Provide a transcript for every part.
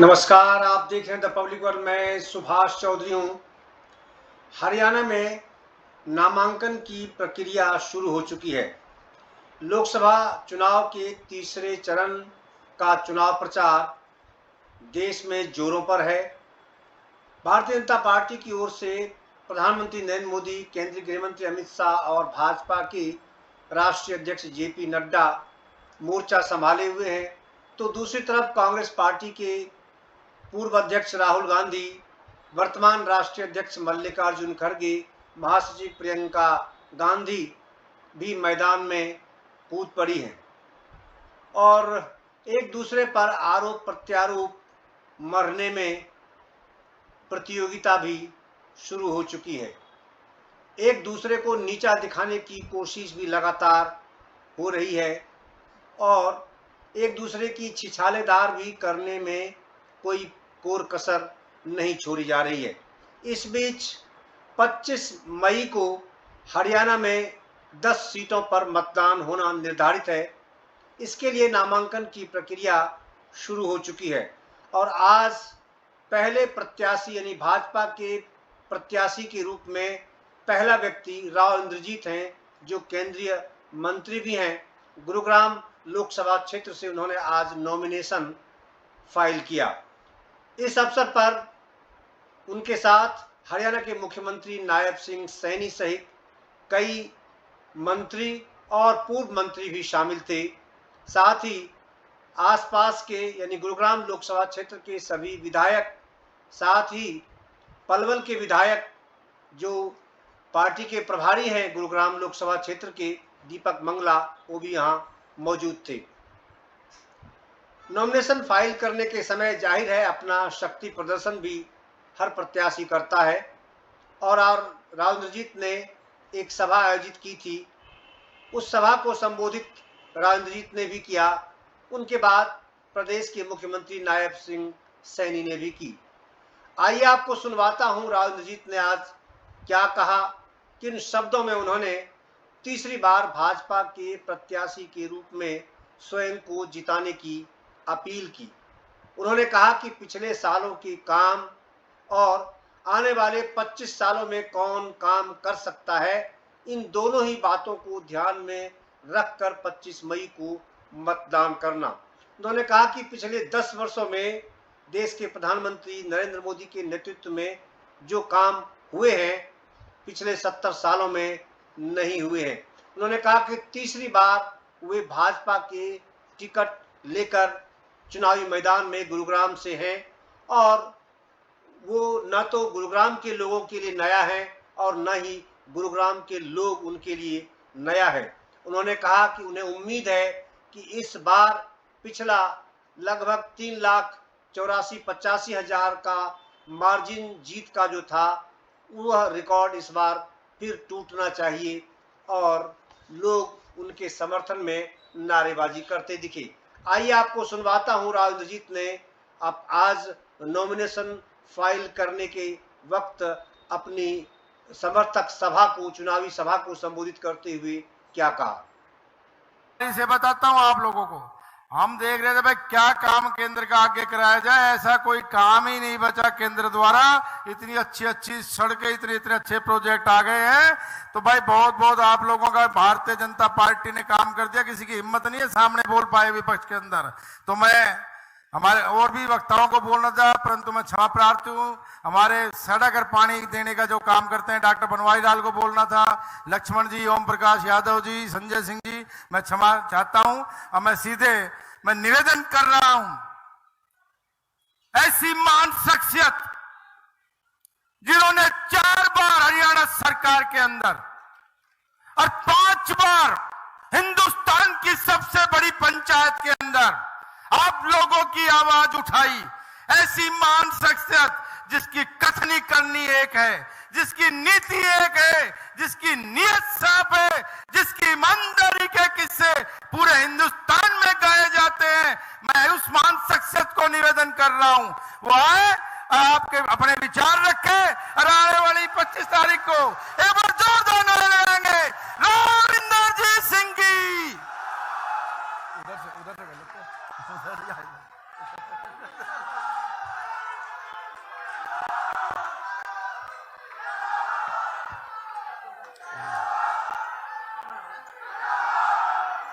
नमस्कार, आप देख रहे हैं द पब्लिक वर्ल्ड। मैं सुभाष चौधरी हूँ। हरियाणा में नामांकन की प्रक्रिया शुरू हो चुकी है। लोकसभा चुनाव के तीसरे चरण का चुनाव प्रचार देश में जोरों पर है। भारतीय जनता पार्टी की ओर से प्रधानमंत्री नरेंद्र मोदी, केंद्रीय गृह मंत्री अमित शाह और भाजपा के राष्ट्रीय अध्यक्ष जेपी नड्डा मोर्चा संभाले हुए हैं, तो दूसरी तरफ कांग्रेस पार्टी के पूर्व अध्यक्ष राहुल गांधी, वर्तमान राष्ट्रीय अध्यक्ष मल्लिकार्जुन खड़गे, महासचिव प्रियंका गांधी भी मैदान में कूद पड़ी हैं और एक दूसरे पर आरोप प्रत्यारोप मरने में प्रतियोगिता भी शुरू हो चुकी है। एक दूसरे को नीचा दिखाने की कोशिश भी लगातार हो रही है और एक दूसरे की छिछालेदार भी करने में कोई कोर कसर नहीं छोड़ी जा रही है। इस बीच 25 मई को हरियाणा में 10 सीटों पर मतदान होना निर्धारित है। इसके लिए नामांकन की प्रक्रिया शुरू हो चुकी है और आज पहले प्रत्याशी यानी भाजपा के प्रत्याशी के रूप में पहला व्यक्ति राव इंद्रजीत हैं, जो केंद्रीय मंत्री भी हैं। गुरुग्राम लोकसभा क्षेत्र से उन्होंने आज नॉमिनेशन फाइल किया। इस अवसर पर उनके साथ हरियाणा के मुख्यमंत्री नायब सिंह सैनी सहित कई मंत्री और पूर्व मंत्री भी शामिल थे। साथ ही आसपास के यानी गुरुग्राम लोकसभा क्षेत्र के सभी विधायक, साथ ही पलवल के विधायक जो पार्टी के प्रभारी हैं गुरुग्राम लोकसभा क्षेत्र के, दीपक मंगला, वो भी यहाँ मौजूद थे। नॉमिनेशन फाइल करने के समय जाहिर है अपना शक्ति प्रदर्शन भी हर प्रत्याशी करता है और राव इंद्रजीत ने एक सभा आयोजित की थी। उस सभा को संबोधित राव इंद्रजीत ने भी किया। उनके बाद प्रदेश के मुख्यमंत्री नायब सिंह सैनी ने भी की। आइए आपको सुनवाता हूं राव इंद्रजीत ने आज क्या कहा, किन शब्दों में उन्होंने तीसरी बार भाजपा के प्रत्याशी के रूप में स्वयं को जिताने की अपील की। उन्होंने कहा कि पिछले सालों के काम और आने वाले 25 सालों में कौन काम कर सकता है, इन दोनों ही बातों को ध्यान में रखकर 25 मई को मतदान करना। उन्होंने कहा कि पिछले 10 वर्षों में देश के प्रधानमंत्री नरेंद्र मोदी के नेतृत्व में जो काम हुए हैं, पिछले 70 सालों में नहीं हुए हैं। उन्होंने कहा कि तीसरी बार वे भाजपा के टिकट लेकर चुनावी मैदान में गुरुग्राम से हैं और वो न तो गुरुग्राम के लोगों के लिए नया है और न ही गुरुग्राम के लोग उनके लिए नया है। उन्होंने कहा कि उन्हें उम्मीद है कि इस बार पिछला लगभग 3,84,85,000 का मार्जिन जीत का जो था, वह रिकॉर्ड इस बार फिर टूटना चाहिए और लोग उनके समर्थन में नारेबाजी करते दिखे। आइए आपको सुनवाता हूं राव इंद्रजीत ने अब आज नॉमिनेशन फाइल करने के वक्त अपनी समर्थक सभा को, चुनावी सभा को संबोधित करते हुए क्या कहा। से बताता हूं आप लोगों को, हम देख रहे थे भाई क्या काम केंद्र का आगे कराया जाए, ऐसा कोई काम ही नहीं बचा केंद्र द्वारा। इतनी अच्छी अच्छी सड़कें, इतने इतने अच्छे प्रोजेक्ट आ गए हैं, तो भाई बहुत बहुत आप लोगों का भारतीय जनता पार्टी ने काम कर दिया। किसी की हिम्मत नहीं है सामने बोल पाए विपक्ष के अंदर। तो मैं हमारे और भी वक्ताओं को बोलना था, परंतु मैं क्षमा प्रार्थी हूँ। हमारे सड़क और पानी देने का जो काम करते हैं डॉक्टर बनवारी लाल को बोलना था, लक्ष्मण जी, ओम प्रकाश यादव जी, संजय सिंह जी, मैं क्षमा चाहता हूँ। और मैं सीधे निवेदन कर रहा हूं, ऐसी महान शख्सियत जिन्होंने 4 बार हरियाणा सरकार के अंदर और 5 बार हिंदुस्तान की सबसे बड़ी पंचायत के अंदर आप लोगों की आवाज उठाई, ऐसी महान शख्सियत जिसकी कथनी करनी एक है, जिसकी नीति एक है, जिसकी नीयत साफ है, जिसकी ईमानदारी के किस्से पूरे हिंदुस्तान में गाए जाते हैं। मैं उस महान शख्सियत को निवेदन कर रहा हूं, वो आए, आपके अपने विचार रखे और आने वाली 25 तारीख को एक बार जोरदार नारे लगाएंगे, राव इंद्रजीत सिंह की। उधर से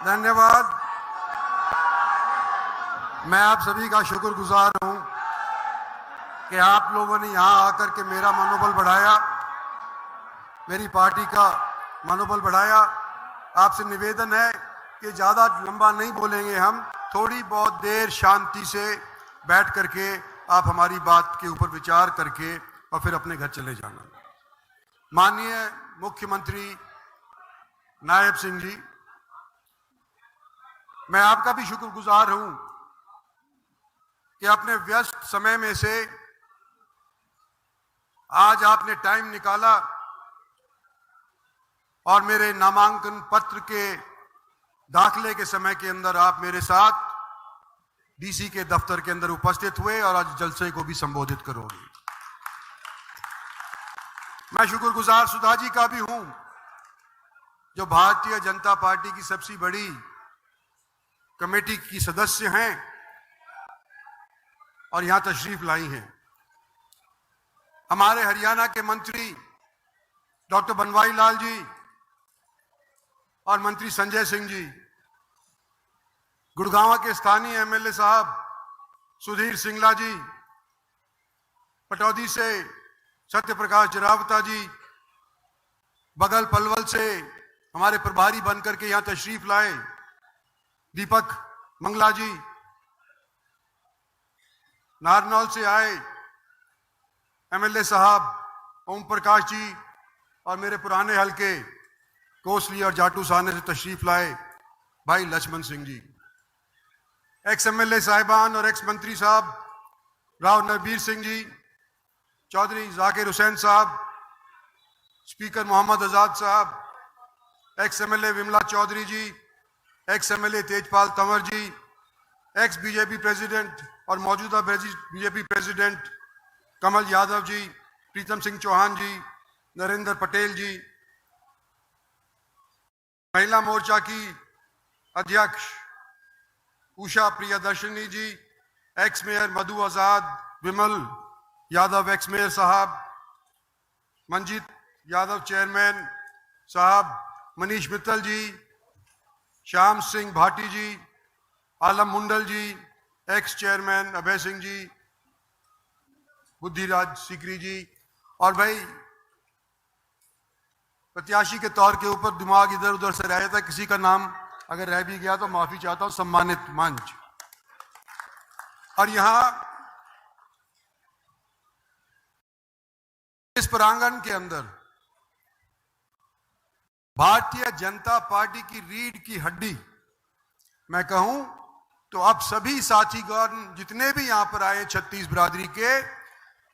धन्यवाद। मैं आप सभी का शुक्रगुजार हूं कि आप लोगों ने यहां आकर के मेरा मनोबल बढ़ाया, मेरी पार्टी का मनोबल बढ़ाया। आपसे निवेदन है कि ज़्यादा लंबा नहीं बोलेंगे, हम थोड़ी बहुत देर शांति से बैठ करके आप हमारी बात के ऊपर विचार करके और फिर अपने घर चले जाना। माननीय मुख्यमंत्री नायब सिंह जी, मैं आपका भी शुक्रगुजार हूं कि अपने व्यस्त समय में से आज आपने टाइम निकाला और मेरे नामांकन पत्र के दाखिले के समय के अंदर आप मेरे साथ डीसी के दफ्तर के अंदर उपस्थित हुए और आज जलसे को भी संबोधित करोगे। मैं शुक्रगुजार सुधा जी का भी हूं जो भारतीय जनता पार्टी की सबसे बड़ी कमेटी की सदस्य हैं और यहां तशरीफ लाई हैं। हमारे हरियाणा के मंत्री डॉक्टर बनवारी लाल जी और मंत्री संजय सिंह जी, गुड़गांव के स्थानीय एमएलए साहब सुधीर सिंगला जी, पटौदी से सत्यप्रकाश जरावता जी, बगल पलवल से हमारे प्रभारी बनकर के यहां तशरीफ लाए दीपक मंगला जी, नारनौल से आए एमएलए साहब ओम प्रकाश जी और मेरे पुराने हलके कोसली और जाटू साहने से तशरीफ लाए भाई लक्ष्मण सिंह जी, एक्स एमएलए साहिबान और एक्स मंत्री साहब राव नरबीर सिंह जी, चौधरी जाकिर हुसैन साहब, स्पीकर मोहम्मद आजाद साहब, एक्स एमएलए विमला चौधरी जी, ex MLA Tejpal Tanwar ji, x BJP president और मौजूदा बीजेपी प्रेसिडेंट कमल यादव जी, प्रीतम सिंह चौहान जी, नरेंद्र पटेल जी, महिला मोर्चा की अध्यक्ष उषा प्रियदर्शनी जी, एक्स मेयर मधु आजाद, विमल यादव एक्स मेयर साहब, मंजीत यादव चेयरमैन साहब, मनीष मित्तल जी, श्याम सिंह भाटी जी, आलम मुंडल जी, एक्स चेयरमैन अभय सिंह जी, बुद्धिराज सीकरी जी, और भाई प्रत्याशी के तौर के ऊपर दिमाग इधर उधर से रह जाता है, किसी का नाम अगर रह भी गया तो माफी चाहता हूं, सम्मानित मंच। और यहां इस प्रांगण के अंदर भारतीय जनता पार्टी की रीढ़ की हड्डी मैं कहूं तो आप सभी साथीगण जितने भी यहां पर आए छत्तीस बिरादरी के,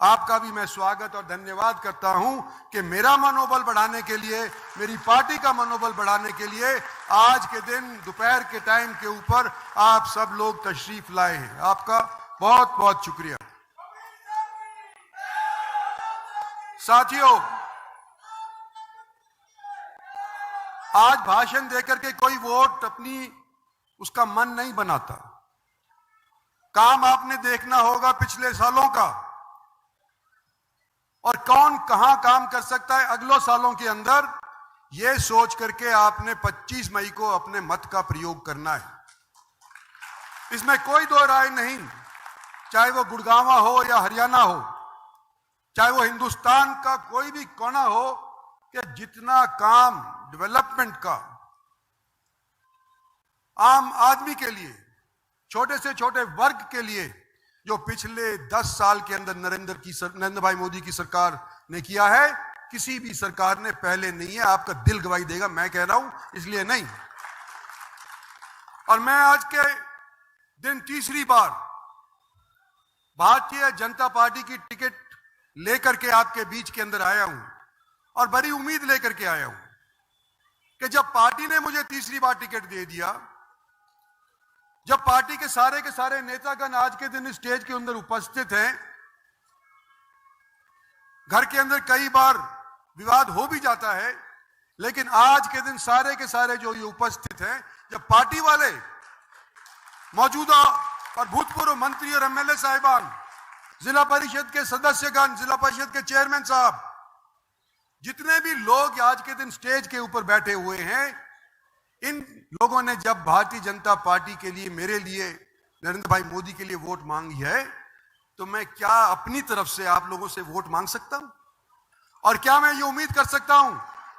आपका भी मैं स्वागत और धन्यवाद करता हूं कि मेरा मनोबल बढ़ाने के लिए, मेरी पार्टी का मनोबल बढ़ाने के लिए आज के दिन दोपहर के टाइम के ऊपर आप सब लोग तशरीफ लाए हैं। आपका बहुत बहुत शुक्रिया। साथियों, आज भाषण देकर के कोई वोट अपनी उसका मन नहीं बनाता। काम आपने देखना होगा पिछले सालों का और कौन कहां काम कर सकता है अगले सालों के अंदर, यह सोच करके आपने 25 मई को अपने मत का प्रयोग करना है। इसमें कोई दो राय नहीं, चाहे वो गुड़गांव हो या हरियाणा हो, चाहे वो हिंदुस्तान का कोई भी कोना हो, कि जितना काम डेवलपमेंट का आम आदमी के लिए, छोटे से छोटे वर्ग के लिए जो पिछले 10 साल के अंदर नरेंद्र भाई मोदी की सरकार ने किया है, किसी भी सरकार ने पहले नहीं है। आपका दिल गवाही देगा, मैं कह रहा हूं इसलिए नहीं। और मैं आज के दिन तीसरी बार भारतीय जनता पार्टी की टिकट लेकर के आपके बीच के अंदर आया हूं और बड़ी उम्मीद लेकर के आया हूं कि जब पार्टी ने मुझे तीसरी बार टिकट दे दिया, जब पार्टी के सारे नेतागण आज के दिन स्टेज के अंदर उपस्थित हैं, घर के अंदर कई बार विवाद हो भी जाता है, लेकिन आज के दिन सारे के सारे जो ये उपस्थित हैं, जब पार्टी वाले, मौजूदा और भूतपूर्व मंत्री और एमएलए साहिबान, जिला परिषद के सदस्यगण, जिला परिषद के चेयरमैन साहब, जितने भी लोग आज के दिन स्टेज के ऊपर बैठे हुए हैं, इन लोगों ने जब भारतीय जनता पार्टी के लिए, मेरे लिए, नरेंद्र भाई मोदी के लिए वोट मांगी है, तो मैं क्या अपनी तरफ से आप लोगों से वोट मांग सकता हूं? और क्या मैं ये उम्मीद कर सकता हूं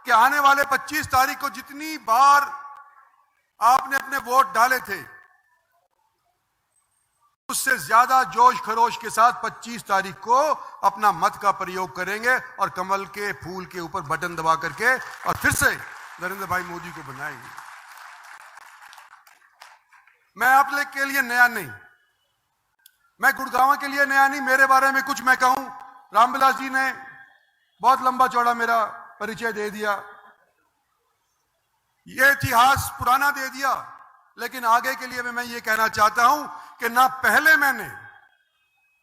कि आने वाले 25 तारीख को जितनी बार आपने अपने वोट डाले थे, उससे ज्यादा जोश खरोश के साथ 25 तारीख को अपना मत का प्रयोग करेंगे और कमल के फूल के ऊपर बटन दबा करके और फिर से नरेंद्र भाई मोदी को बनाएंगे। मैं आप लोग के लिए नया नहीं, मैं गुड़गांव के लिए नया नहीं। मेरे बारे में कुछ मैं कहूं, रामविलास जी ने बहुत लंबा चौड़ा मेरा परिचय दे दिया, ये इतिहास पुराना दे दिया, लेकिन आगे के लिए मैं ये कहना चाहता हूं कि ना पहले मैंने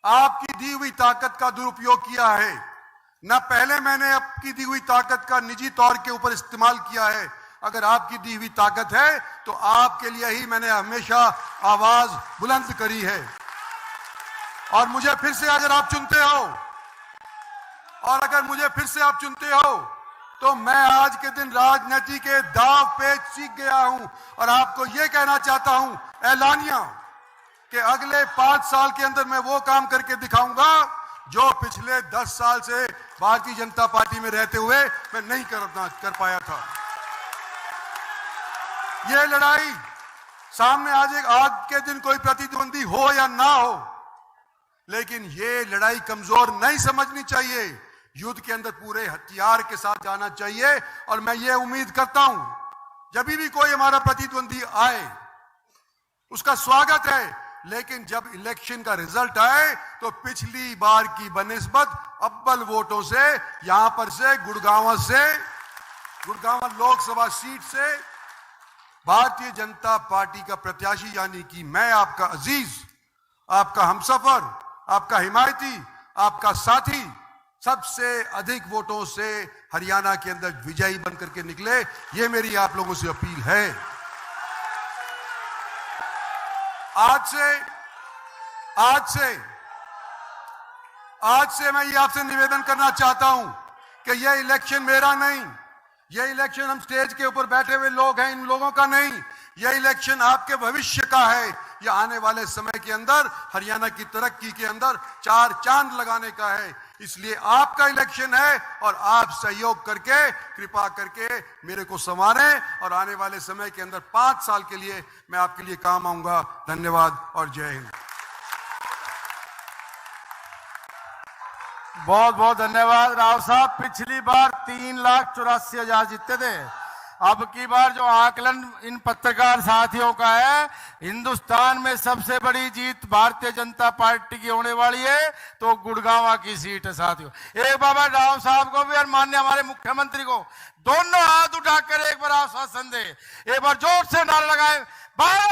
आपकी दी हुई ताकत का दुरुपयोग किया है, ना पहले मैंने आपकी दी हुई ताकत का निजी तौर के ऊपर इस्तेमाल किया है। अगर आपकी दी हुई ताकत है तो आपके लिए ही मैंने हमेशा आवाज बुलंद करी है। और मुझे फिर से अगर आप चुनते हो, और अगर मुझे फिर से आप चुनते हो, तो मैं आज के दिन राजनीति के दांव पेच सीख गया हूं और आपको यह कहना चाहता हूं ऐलानिया कि अगले 5 साल के अंदर मैं वो काम करके दिखाऊंगा जो पिछले 10 साल से भारतीय जनता पार्टी में रहते हुए मैं नहीं कर पाया था। यह लड़ाई सामने आज के दिन कोई प्रतिद्वंदी हो या ना हो, लेकिन ये लड़ाई कमजोर नहीं समझनी चाहिए। युद्ध के अंदर पूरे हथियार के साथ जाना चाहिए। और मैं ये उम्मीद करता हूं जब भी कोई हमारा प्रतिद्वंदी आए उसका स्वागत है, लेकिन जब इलेक्शन का रिजल्ट आए तो पिछली बार की बनिस्बत अव्वल वोटों से यहां पर से गुड़गांव लोकसभा सीट से भारतीय जनता पार्टी का प्रत्याशी यानी कि मैं, आपका अजीज, आपका हमसफर, आपका हिमायती, आपका साथी, सबसे अधिक वोटों से हरियाणा के अंदर विजयी बनकर के निकले। ये मेरी आप लोगों से अपील है। आज से मैं ये आपसे निवेदन करना चाहता हूं कि यह इलेक्शन मेरा नहीं, यह इलेक्शन हम स्टेज के ऊपर बैठे हुए लोग हैं इन लोगों का नहीं, यह इलेक्शन आपके भविष्य का है। यह आने वाले समय के अंदर हरियाणा की तरक्की के अंदर 4 चांद लगाने का है। इसलिए आपका इलेक्शन है और आप सहयोग करके, कृपा करके मेरे को संवारें और आने वाले समय के अंदर 5 साल के लिए मैं आपके लिए काम आऊंगा। धन्यवाद और जय हिंद। बहुत बहुत धन्यवाद राव साहब। पिछली बार 3,84,000 जीते थे, अब की बार जो आकलन इन पत्रकार साथियों का है, हिंदुस्तान में सबसे बड़ी जीत भारतीय जनता पार्टी की होने वाली है, तो गुड़गांव की सीट है साथियों। एक बाबा राव साहब को भी और माननीय हमारे मुख्यमंत्री को दोनों हाथ उठाकर एक बार आश्वासन दे, एक बार जोर से नारा लगाए, भारत